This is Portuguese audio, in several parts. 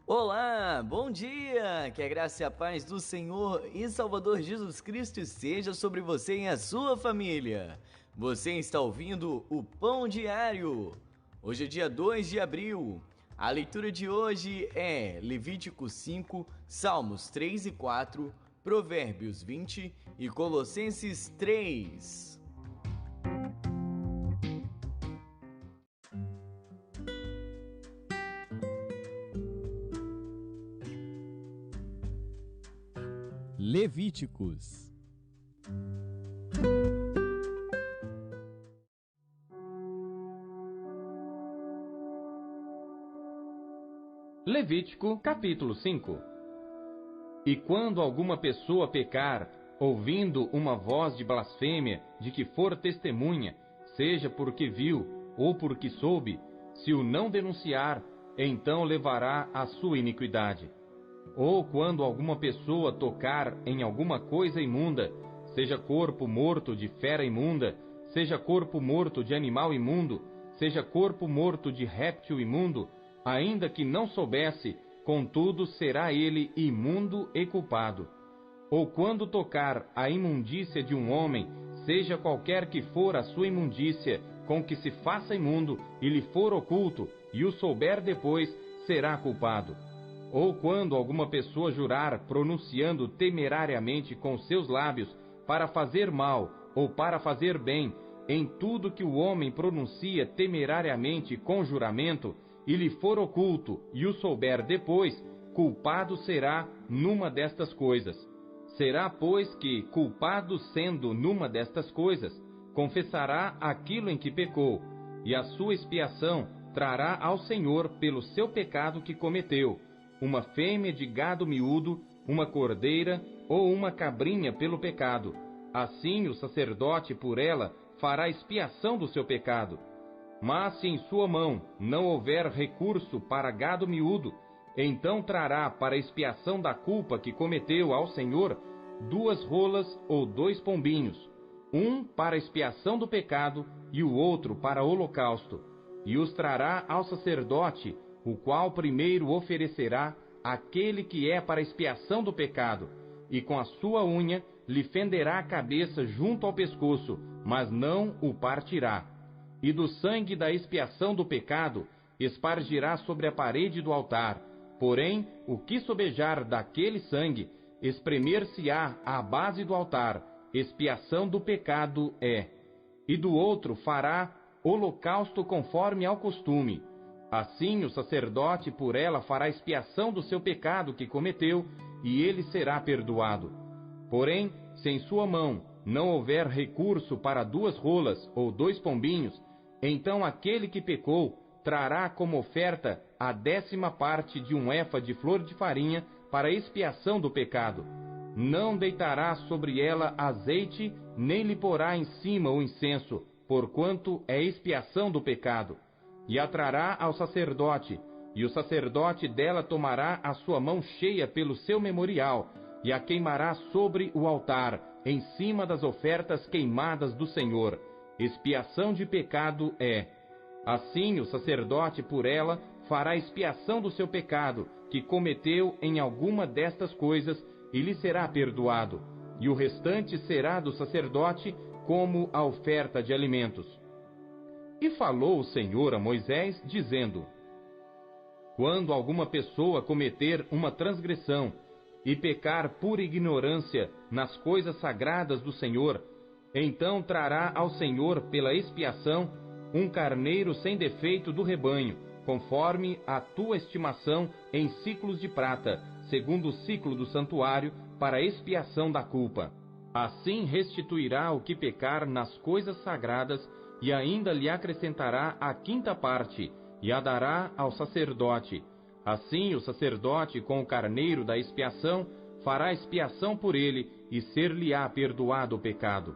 Olá, bom dia! Que a graça e a paz do Senhor e Salvador Jesus Cristo esteja sobre você e a sua família. Você está ouvindo o Pão Diário. Hoje é dia 2 de abril. A leitura de hoje é Levítico 5, Salmos 3 e 4, Provérbios 20 e Colossenses 3. Levíticos. Levítico, capítulo 5. E quando alguma pessoa pecar, ouvindo uma voz de blasfêmia de que for testemunha, seja porque viu ou porque soube, se o não denunciar, então levará a sua iniquidade. Ou quando alguma pessoa tocar em alguma coisa imunda, seja corpo morto de fera imunda, seja corpo morto de animal imundo, seja corpo morto de réptil imundo, ainda que não soubesse, contudo será ele imundo e culpado. Ou quando tocar a imundícia de um homem, seja qualquer que for a sua imundícia, com que se faça imundo, e lhe for oculto, e o souber depois, será culpado. Ou quando alguma pessoa jurar, pronunciando temerariamente com seus lábios, para fazer mal ou para fazer bem, em tudo que o homem pronuncia temerariamente com juramento, e lhe for oculto, e o souber depois, culpado será numa destas coisas. Será, pois, que, culpado sendo numa destas coisas, confessará aquilo em que pecou, e a sua expiação trará ao Senhor pelo seu pecado que cometeu, uma fêmea de gado miúdo, uma cordeira ou uma cabrinha pelo pecado. Assim o sacerdote por ela fará expiação do seu pecado. Mas se em sua mão não houver recurso para gado miúdo, então trará para expiação da culpa que cometeu ao Senhor 2 rolas ou 2 pombinhos, um para expiação do pecado e o outro para holocausto, e os trará ao sacerdote, o qual primeiro oferecerá aquele que é para expiação do pecado, e com a sua unha lhe fenderá a cabeça junto ao pescoço, mas não o partirá. E do sangue da expiação do pecado espargirá sobre a parede do altar, porém o que sobejar daquele sangue, espremer-se-á à base do altar, expiação do pecado é. E do outro fará holocausto conforme ao costume. Assim o sacerdote por ela fará expiação do seu pecado que cometeu, e ele será perdoado. Porém, se em sua mão não houver recurso para 2 rolas ou 2 pombinhos, então aquele que pecou trará como oferta a 10ª parte de um efa de flor de farinha para expiação do pecado. Não deitará sobre ela azeite, nem lhe porá em cima o incenso, porquanto é expiação do pecado. E a trará ao sacerdote, e o sacerdote dela tomará a sua mão cheia pelo seu memorial, e a queimará sobre o altar, em cima das ofertas queimadas do Senhor. Expiação de pecado é. Assim o sacerdote por ela fará expiação do seu pecado, que cometeu em alguma destas coisas, e lhe será perdoado, e o restante será do sacerdote como a oferta de alimentos. E falou o Senhor a Moisés, dizendo: Quando alguma pessoa cometer uma transgressão e pecar por ignorância nas coisas sagradas do Senhor, então trará ao Senhor pela expiação um carneiro sem defeito do rebanho, conforme a tua estimação em siclos de prata, segundo o ciclo do santuário, para expiação da culpa. Assim restituirá o que pecar nas coisas sagradas, e ainda lhe acrescentará a 5ª parte, e a dará ao sacerdote. Assim o sacerdote, com o carneiro da expiação, fará expiação por ele, e ser-lhe-á perdoado o pecado.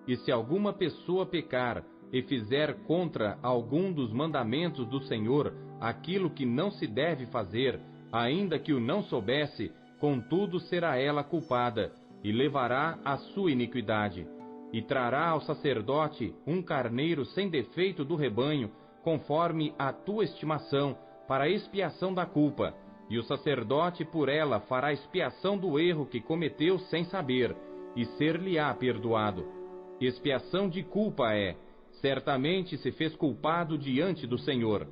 E se alguma pessoa pecar, e fizer contra algum dos mandamentos do Senhor aquilo que não se deve fazer, ainda que o não soubesse, contudo será ela culpada, e levará a sua iniquidade. E trará ao sacerdote um carneiro sem defeito do rebanho, conforme a tua estimação, para a expiação da culpa, e o sacerdote por ela fará expiação do erro que cometeu sem saber, e ser-lhe-á perdoado. Expiação de culpa é, certamente se fez culpado diante do Senhor.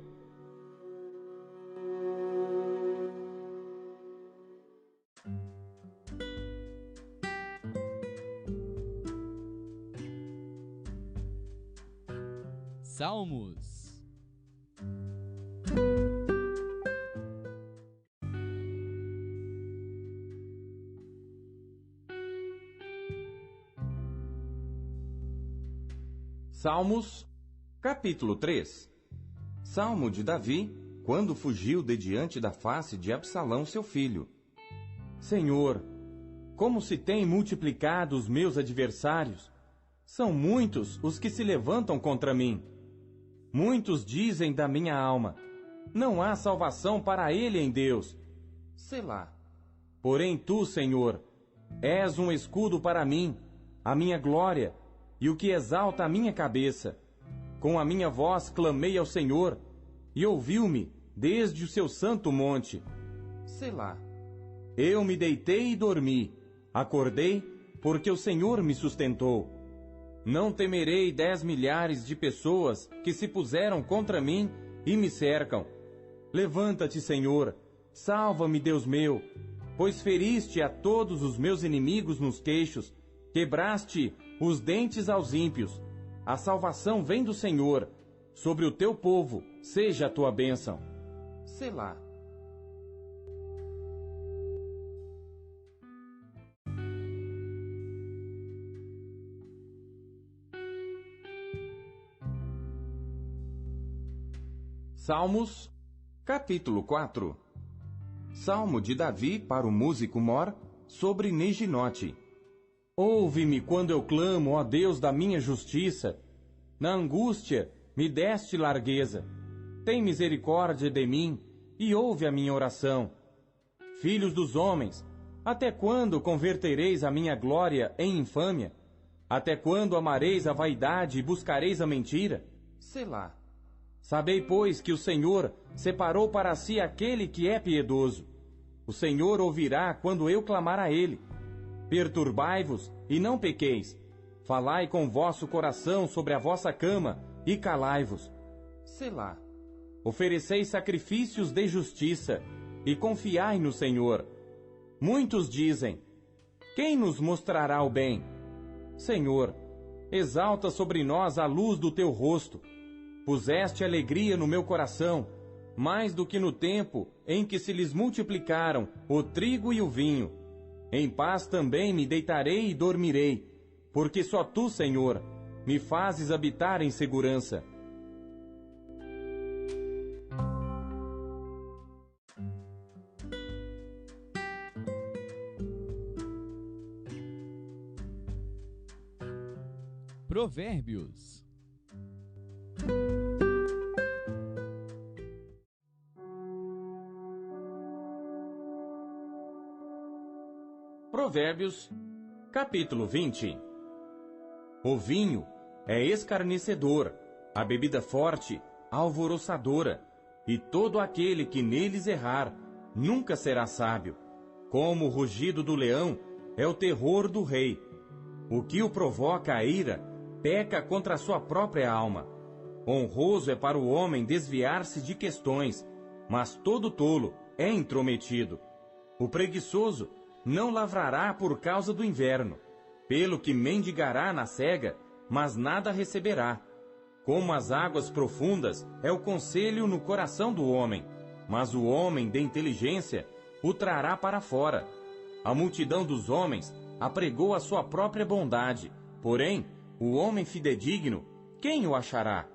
Salmos. Salmos, capítulo 3. Salmo de Davi, quando fugiu de diante da face de Absalão, seu filho. Senhor, como se têm multiplicado os meus adversários! São muitos os que se levantam contra mim. Muitos dizem da minha alma: não há salvação para ele em Deus. Selá. Porém tu, Senhor, és um escudo para mim, a minha glória, e o que exalta a minha cabeça. Com a minha voz clamei ao Senhor, e ouviu-me desde o seu santo monte. Selá. Eu me deitei e dormi, acordei, porque o Senhor me sustentou. Não temerei 10 milhares de pessoas que se puseram contra mim e me cercam. Levanta-te, Senhor, salva-me, Deus meu, pois feriste a todos os meus inimigos nos queixos, quebraste os dentes aos ímpios. A salvação vem do Senhor, sobre o teu povo seja a tua bênção. Selá. Salmos, capítulo 4. Salmo de Davi para o músico mor, sobre Neginote. Ouve-me quando eu clamo, ó Deus da minha justiça. Na angústia me deste largueza. Tem misericórdia de mim e ouve a minha oração. Filhos dos homens, até quando convertereis a minha glória em infâmia? Até quando amareis a vaidade e buscareis a mentira? Selá. Sabei, pois, que o Senhor separou para si aquele que é piedoso. O Senhor ouvirá quando eu clamar a ele. Perturbai-vos e não pequeis. Falai com vosso coração sobre a vossa cama e calai-vos. Selá. Ofereceis sacrifícios de justiça e confiai no Senhor. Muitos dizem: quem nos mostrará o bem? Senhor, exalta sobre nós a luz do teu rosto. Puseste alegria no meu coração, mais do que no tempo em que se lhes multiplicaram o trigo e o vinho. Em paz também me deitarei e dormirei, porque só tu, Senhor, me fazes habitar em segurança. Provérbios. Provérbios, capítulo 20. O vinho é escarnecedor, a bebida forte, alvoroçadora, e todo aquele que neles errar nunca será sábio. Como o rugido do leão é o terror do rei. O que o provoca a ira peca contra a sua própria alma. Honroso é para o homem desviar-se de questões, mas todo tolo é intrometido. O preguiçoso não lavrará por causa do inverno, pelo que mendigará na cega, mas nada receberá. Como as águas profundas é o conselho no coração do homem, mas o homem de inteligência o trará para fora. A multidão dos homens apregou a sua própria bondade, porém, o homem fidedigno, quem o achará?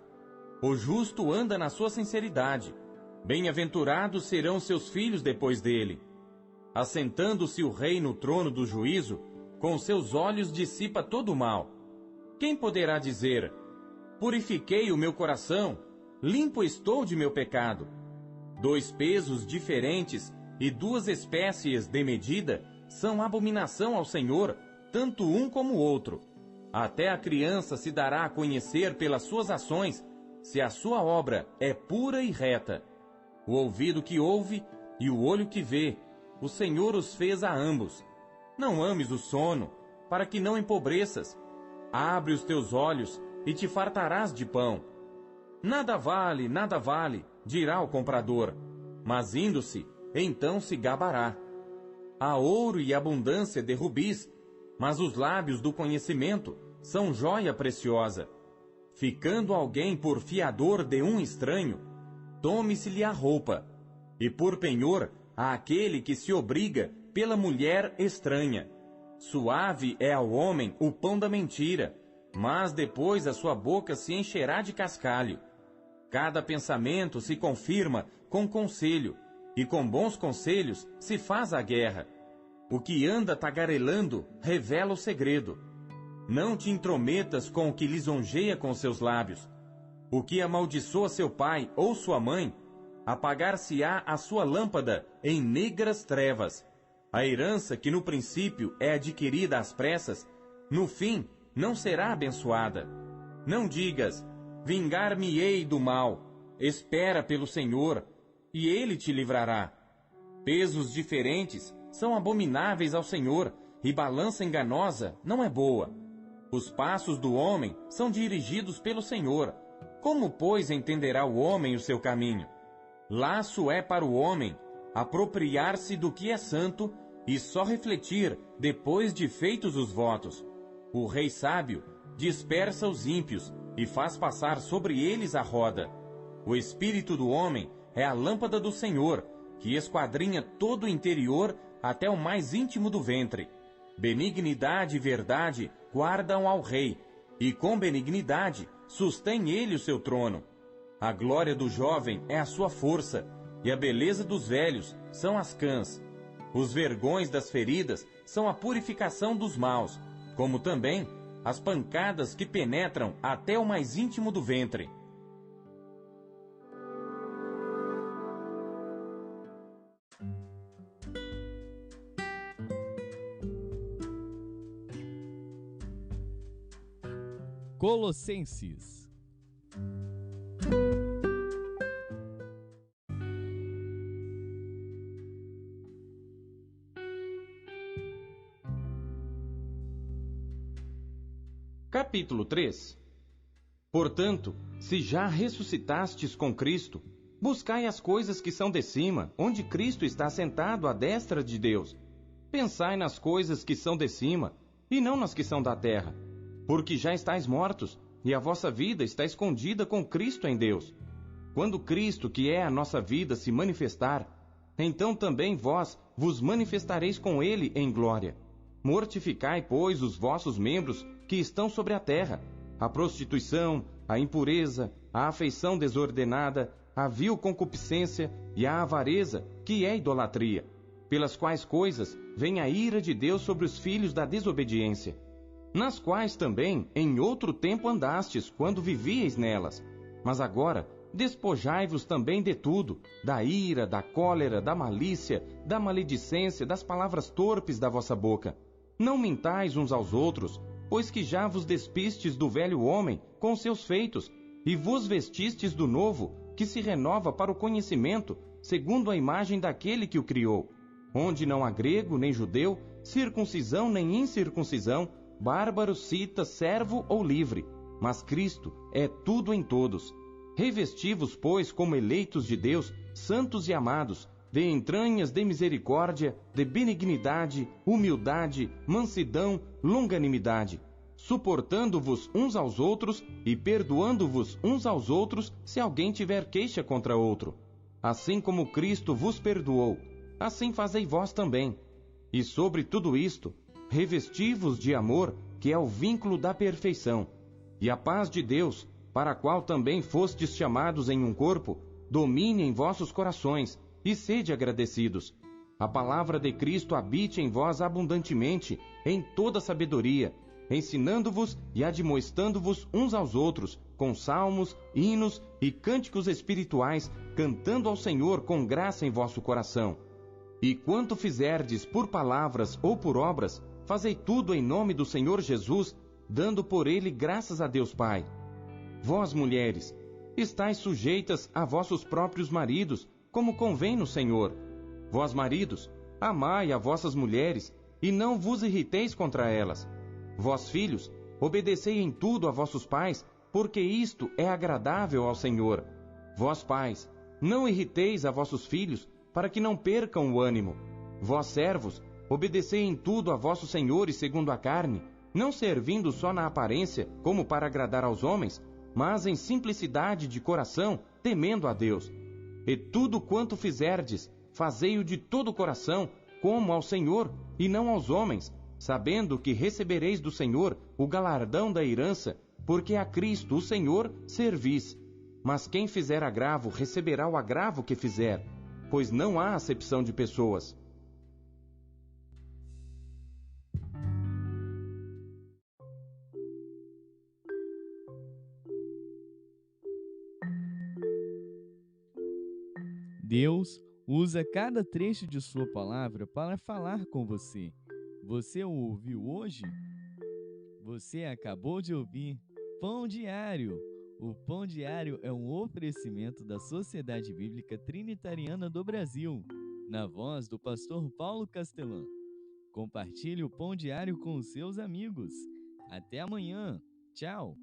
O justo anda na sua sinceridade. Bem-aventurados serão seus filhos depois dele. Assentando-se o rei no trono do juízo, com seus olhos dissipa todo o mal. Quem poderá dizer: purifiquei o meu coração, limpo estou de meu pecado? 2 pesos diferentes e 2 espécies de medida são abominação ao Senhor, tanto um como o outro. Até a criança se dará a conhecer pelas suas ações, se a sua obra é pura e reta. O ouvido que ouve e o olho que vê, o Senhor os fez a ambos. Não ames o sono, para que não empobreças. Abre os teus olhos, e te fartarás de pão. Nada vale, dirá o comprador, mas indo-se, então se gabará. Há ouro e abundância de rubis, mas os lábios do conhecimento são joia preciosa. Ficando alguém por fiador de um estranho, tome-se-lhe a roupa, e por penhor àquele que se obriga pela mulher estranha. Suave é ao homem o pão da mentira, mas depois a sua boca se encherá de cascalho. Cada pensamento se confirma com conselho, e com bons conselhos se faz a guerra. O que anda tagarelando revela o segredo. Não te intrometas com o que lisonjeia com seus lábios. O que amaldiçoa seu pai ou sua mãe, apagar-se-á a sua lâmpada em negras trevas. A herança que no princípio é adquirida às pressas, no fim não será abençoada. Não digas, vingar-me-ei do mal. Espera pelo Senhor, e Ele te livrará. Pesos diferentes são abomináveis ao Senhor, e balança enganosa não é boa. Os passos do homem são dirigidos pelo Senhor. Como, pois, entenderá o homem o seu caminho? Laço é para o homem apropriar-se do que é santo e só refletir depois de feitos os votos. O rei sábio dispersa os ímpios e faz passar sobre eles a roda. O espírito do homem é a lâmpada do Senhor, que esquadrinha todo o interior até o mais íntimo do ventre. Benignidade e verdade guardam ao rei, e com benignidade sustém ele o seu trono. A glória do jovem é a sua força, e a beleza dos velhos são as cãs. Os vergões das feridas são a purificação dos maus, como também as pancadas que penetram até o mais íntimo do ventre. Colossenses. Capítulo 3. Portanto, se já ressuscitastes com Cristo, buscai as coisas que são de cima, onde Cristo está sentado à destra de Deus. Pensai nas coisas que são de cima, e não nas que são da terra, porque já estáis mortos, e a vossa vida está escondida com Cristo em Deus. Quando Cristo, que é a nossa vida, se manifestar, então também vós vos manifestareis com Ele em glória. Mortificai, pois, os vossos membros que estão sobre a terra, a prostituição, a impureza, a afeição desordenada, a vil concupiscência e a avareza, que é idolatria, pelas quais coisas vem a ira de Deus sobre os filhos da desobediência, nas quais também em outro tempo andastes, quando vivíeis nelas. Mas agora despojai-vos também de tudo, da ira, da cólera, da malícia, da maledicência, das palavras torpes da vossa boca. Não mintais uns aos outros, pois que já vos despistes do velho homem com seus feitos, e vos vestistes do novo, que se renova para o conhecimento, segundo a imagem daquele que o criou, onde não há grego nem judeu, circuncisão nem incircuncisão, bárbaro, cita, servo ou livre, mas Cristo é tudo em todos. Revesti-vos, pois, como eleitos de Deus, santos e amados, de entranhas de misericórdia, de benignidade, humildade, mansidão, longanimidade, suportando-vos uns aos outros e perdoando-vos uns aos outros se alguém tiver queixa contra outro. Assim como Cristo vos perdoou, assim fazei vós também. E sobre tudo isto, revesti-vos de amor, que é o vínculo da perfeição. E a paz de Deus, para a qual também fostes chamados em um corpo, domine em vossos corações, e sede agradecidos. A palavra de Cristo habite em vós abundantemente, em toda sabedoria, ensinando-vos e admoestando-vos uns aos outros, com salmos, hinos e cânticos espirituais, cantando ao Senhor com graça em vosso coração. E quanto fizerdes por palavras ou por obras, fazei tudo em nome do Senhor Jesus, dando por ele graças a Deus Pai. Vós, mulheres, estáis sujeitas a vossos próprios maridos, como convém no Senhor. Vós, maridos, amai a vossas mulheres, e não vos irriteis contra elas. Vós, filhos, obedecei em tudo a vossos pais, porque isto é agradável ao Senhor. Vós, pais, não irriteis a vossos filhos, para que não percam o ânimo. Vós, servos, obedecei em tudo a vossos senhores segundo a carne, não servindo só na aparência, como para agradar aos homens, mas em simplicidade de coração, temendo a Deus. E tudo quanto fizerdes, fazei-o de todo o coração, como ao Senhor, e não aos homens, sabendo que recebereis do Senhor o galardão da herança, porque a Cristo, o Senhor, servis. Mas quem fizer agravo, receberá o agravo que fizer, pois não há acepção de pessoas. Deus usa cada trecho de sua palavra para falar com você. Você o ouviu hoje? Você acabou de ouvir Pão Diário. O Pão Diário é um oferecimento da Sociedade Bíblica Trinitariana do Brasil, na voz do pastor Paulo Castelã. Compartilhe o Pão Diário com os seus amigos. Até amanhã. Tchau.